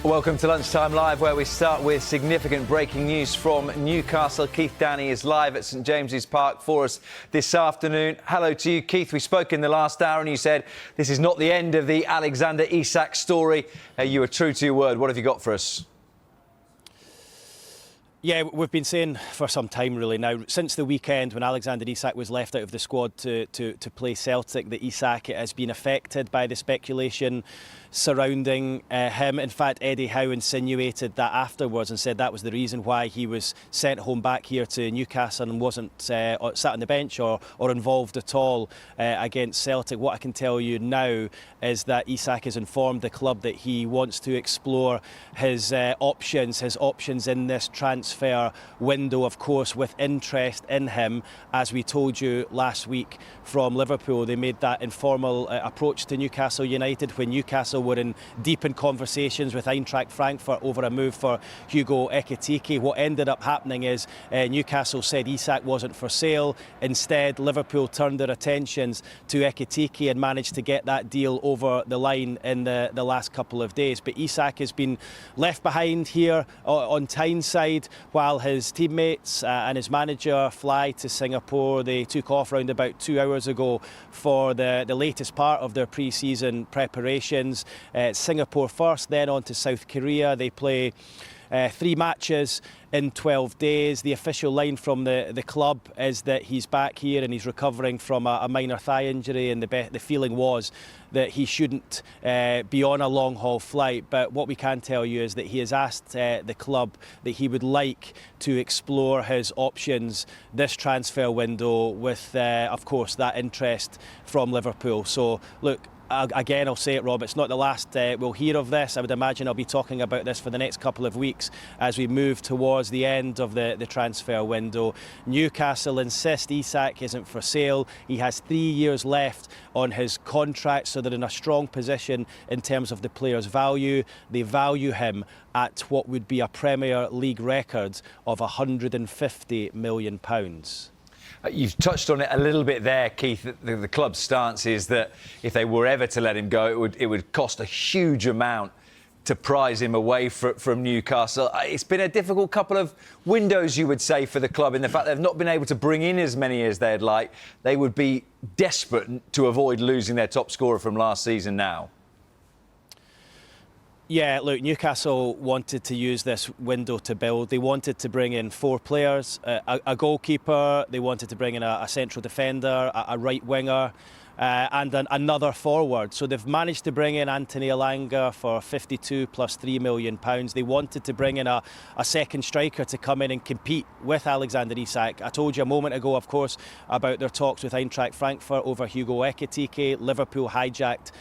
Welcome to Lunchtime Live, where we start with significant breaking news from Newcastle. Keith Downie is live at St James's Park for us this afternoon. Hello to you, Keith. We spoke in the last hour and you said this is not the end of the Alexander Isak story. You were true to your word. What have you got for us? Yeah, we've been saying for some time really now, since the weekend when Alexander Isak was left out of the squad to play Celtic, that Isak has been affected by the speculation surrounding him. In fact, Eddie Howe insinuated that afterwards and said that was the reason why he was sent home back here to Newcastle and wasn't sat on the bench or involved at all against Celtic. What I can tell you now is that Isak has informed the club that he wants to explore his options in this transfer window, of course, with interest in him. As we told you last week from Liverpool, they made that informal approach to Newcastle United when Newcastle were in deep in conversations with Eintracht Frankfurt over a move for Hugo Ekitike. What ended up happening is Newcastle said Isak wasn't for sale. Instead, Liverpool turned their attentions to Ekitike and managed to get that deal over the line in the last couple of days. But Isak has been left behind here on Tyneside while his teammates and his manager fly to Singapore. They took off around about 2 hours ago for the latest part of their pre-season preparations. Singapore first, then on to South Korea. They play 3 matches in 12 days. The official line from the club is that he's back here and he's recovering from a minor thigh injury, and the feeling was that he shouldn't be on a long-haul flight. But what we can tell you is that he has asked the club that he would like to explore his options this transfer window with, of course, that interest from Liverpool. So, look, again, I'll say it, Rob, it's not the last we'll hear of this. I would imagine I'll be talking about this for the next couple of weeks as we move towards the end of the transfer window. Newcastle insist Isak isn't for sale. He has 3 years left on his contract, so they're in a strong position in terms of the player's value. They value him at what would be a Premier League record of £150 million. You've touched on it a little bit there, Keith. The club's stance is that if they were ever to let him go, it would cost a huge amount to prize him away from Newcastle. It's been a difficult couple of windows, you would say, for the club, in the fact they've not been able to bring in as many as they'd like. They would be desperate to avoid losing their top scorer from last season now. Yeah, look, Newcastle wanted to use this window to build. They wanted to bring in 4 players, a goalkeeper, they wanted to bring in a central defender, a right winger, and another forward. So they've managed to bring in Anthony Elanga for 52 plus £3 million. They wanted to bring in a second striker to come in and compete with Alexander Isak. I told you a moment ago, of course, about their talks with Eintracht Frankfurt over Hugo Ekitike. Liverpool hijacked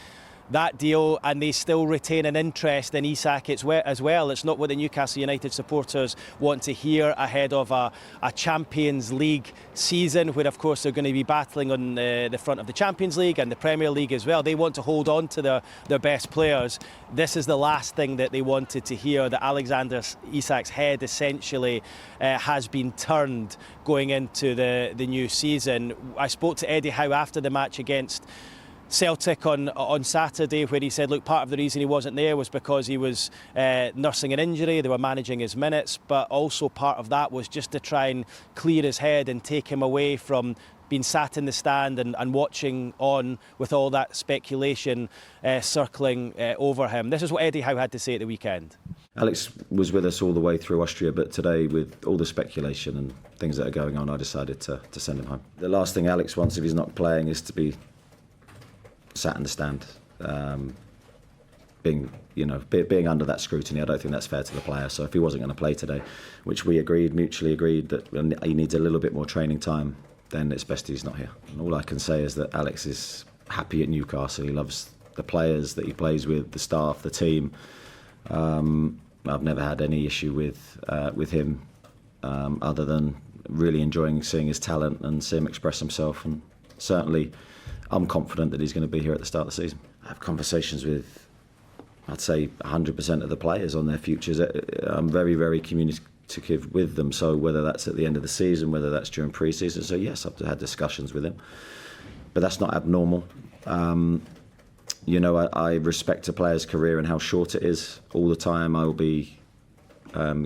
that deal, and they still retain an interest in Isak as well. It's not what the Newcastle United supporters want to hear ahead of a Champions League season, where of course they're going to be battling on the front of the Champions League and the Premier League as well. They want to hold on to their best players. This is the last thing that they wanted to hear, that Alexander Isak's head essentially has been turned going into the new season. I spoke to Eddie Howe after the match against Celtic on Saturday, where he said, look, part of the reason he wasn't there was because he was nursing an injury. They were managing his minutes, but also part of that was just to try and clear his head and take him away from being sat in the stand and watching on with all that speculation circling over him. This is what Eddie Howe had to say at the weekend. Alex was with us all the way through Austria, but today, with all the speculation and things that are going on, I decided to send him home. The last thing Alex wants if he's not playing is to be sat in the stand, being under that scrutiny. I don't think that's fair to the player. So if he wasn't going to play today, which we mutually agreed that he needs a little bit more training time, then it's best he's not here. And all I can say is that Alex is happy at Newcastle. He loves the players that he plays with, the staff, the team. I've never had any issue with him, other than really enjoying seeing his talent and seeing him express himself. And certainly, I'm confident that he's going to be here at the start of the season. I have conversations with, I'd say, 100% of the players on their futures. I'm very, very communicative with them. So whether that's at the end of the season, whether that's during pre-season. So yes, I've had discussions with him, but that's not abnormal. you know, I respect a player's career and how short it is. All the time I will be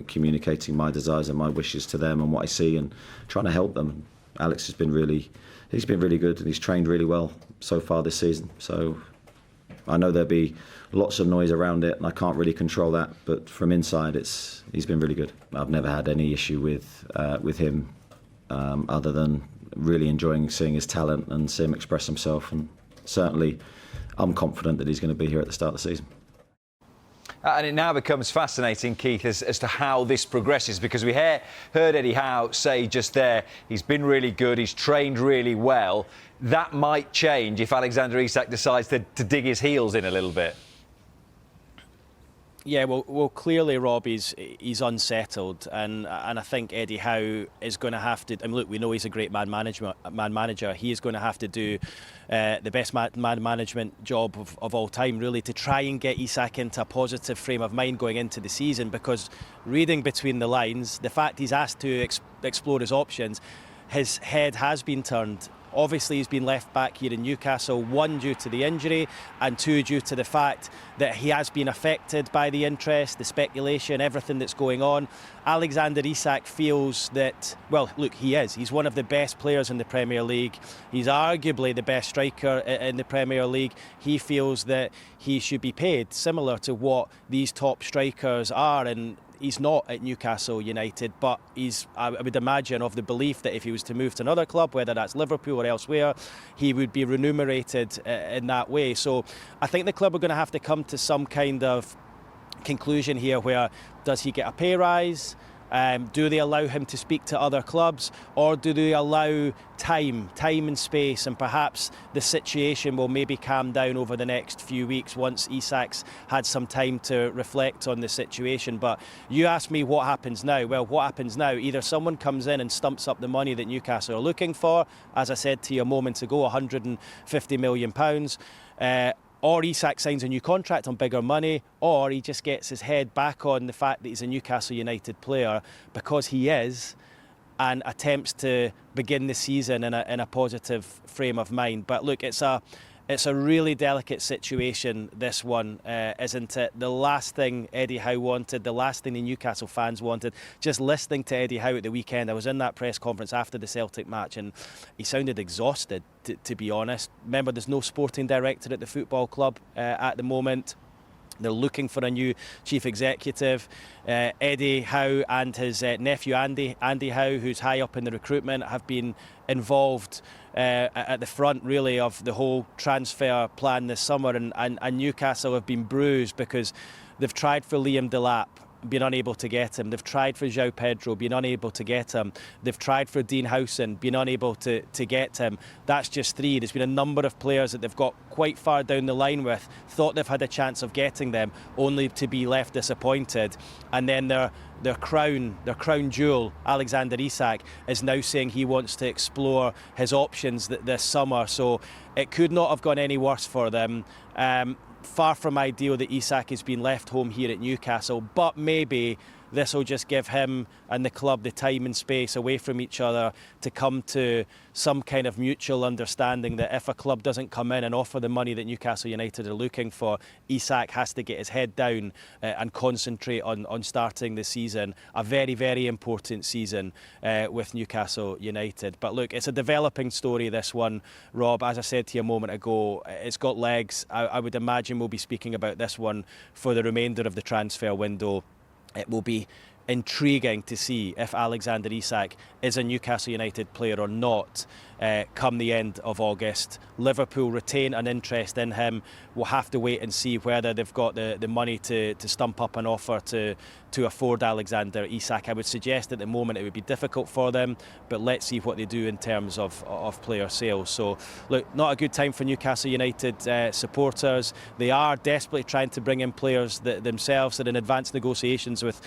communicating my desires and my wishes to them and what I see and trying to help them. Alex has been really good, and he's trained really well so far this season. So I know there'll be lots of noise around it, and I can't really control that. But from inside, he's been really good. I've never had any issue with him, other than really enjoying seeing his talent and seeing him express himself. And certainly, I'm confident that he's going to be here at the start of the season. And it now becomes fascinating, Keith, as to how this progresses, because we heard Eddie Howe say just there, he's been really good, he's trained really well. That might change if Alexander Isak decides to dig his heels in a little bit. Yeah, well, clearly, Rob, he's unsettled, and I think Eddie Howe is going to have to. I mean, look, we know he's a great man manager. He is going to have to do the best man management job of all time, really, to try and get Isak into a positive frame of mind going into the season. Because reading between the lines, the fact he's asked to explore his options, his head has been turned. Obviously, he's been left back here in Newcastle, one, due to the injury, and two, due to the fact that he has been affected by the interest, the speculation, everything that's going on. Alexander Isak feels that, well, look, he is. He's one of the best players in the Premier League. He's arguably the best striker in the Premier League. He feels that he should be paid similar to what these top strikers are, and he's not at Newcastle United, but he's, I would imagine, of the belief that if he was to move to another club, whether that's Liverpool or elsewhere, he would be remunerated in that way. So I think the club are going to have to come to some kind of conclusion here where, does he get a pay rise? Do they allow him to speak to other clubs, or do they allow time and space, and perhaps the situation will maybe calm down over the next few weeks once Isak's had some time to reflect on the situation? But you asked me what happens now. Well, what happens now? Either someone comes in and stumps up the money that Newcastle are looking for, as I said to you a moment ago, £150 million, or Isak signs a new contract on bigger money, or he just gets his head back on the fact that he's a Newcastle United player, because he is, and attempts to begin the season in a positive frame of mind. But look, it's a really delicate situation, this one, isn't it? The last thing Eddie Howe wanted, the last thing the Newcastle fans wanted, just listening to Eddie Howe at the weekend, I was in that press conference after the Celtic match, and he sounded exhausted, to be honest. Remember, there's no sporting director at the football club at the moment. They're looking for a new chief executive. Eddie Howe and his nephew Andy Howe, who's high up in the recruitment, have been involved at the front, really, of the whole transfer plan this summer. And Newcastle have been bruised because they've tried for Liam Delap, been unable to get him. They've tried for João Pedro, been unable to get him. They've tried for Dean Howson, been unable to get him. That's just three. There's been a number of players that they've got quite far down the line with, thought they've had a chance of getting them, only to be left disappointed. And then their crown jewel, Alexander Isak, is now saying he wants to explore his options this summer. So it could not have gone any worse for them. Far from ideal that Isak has been left home here at Newcastle, but maybe this will just give him and the club the time and space away from each other to come to some kind of mutual understanding that if a club doesn't come in and offer the money that Newcastle United are looking for, Isak has to get his head down and concentrate on starting the season. A very, very important season with Newcastle United. But look, it's a developing story, this one, Rob. As I said to you a moment ago, it's got legs. I would imagine we'll be speaking about this one for the remainder of the transfer window. It will be intriguing to see if Alexander Isak is a Newcastle United player or not come the end of August. Liverpool retain an interest in him. We'll have to wait and see whether they've got the money to stump up an offer to afford Alexander Isak. I would suggest at the moment it would be difficult for them, but let's see what they do in terms of player sales. So look, not a good time for Newcastle United supporters. They are desperately trying to bring in players themselves. They're in advanced negotiations with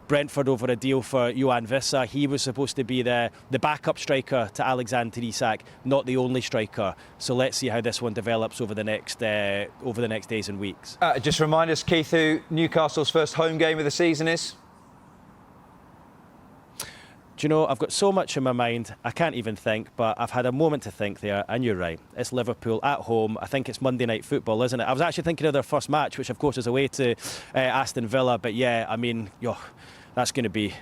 Brentford over a deal for Johan Wissa. He was supposed to be the backup striker to Alexander Isak, not the only striker. So let's see how this one develops over the next days and weeks. Just remind us, Keith, who Newcastle's first home game of the season is? Do you know, I've got so much in my mind, I can't even think, but I've had a moment to think there, and you're right. It's Liverpool at home. I think it's Monday Night Football, isn't it? I was actually thinking of their first match, which of course is away to Aston Villa, but yeah, I mean, that's going to be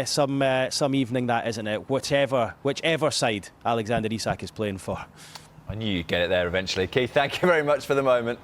some evening, that, isn't it? Whichever side Alexander Isak is playing for. I knew you'd get it there eventually. Keith, thank you very much for the moment.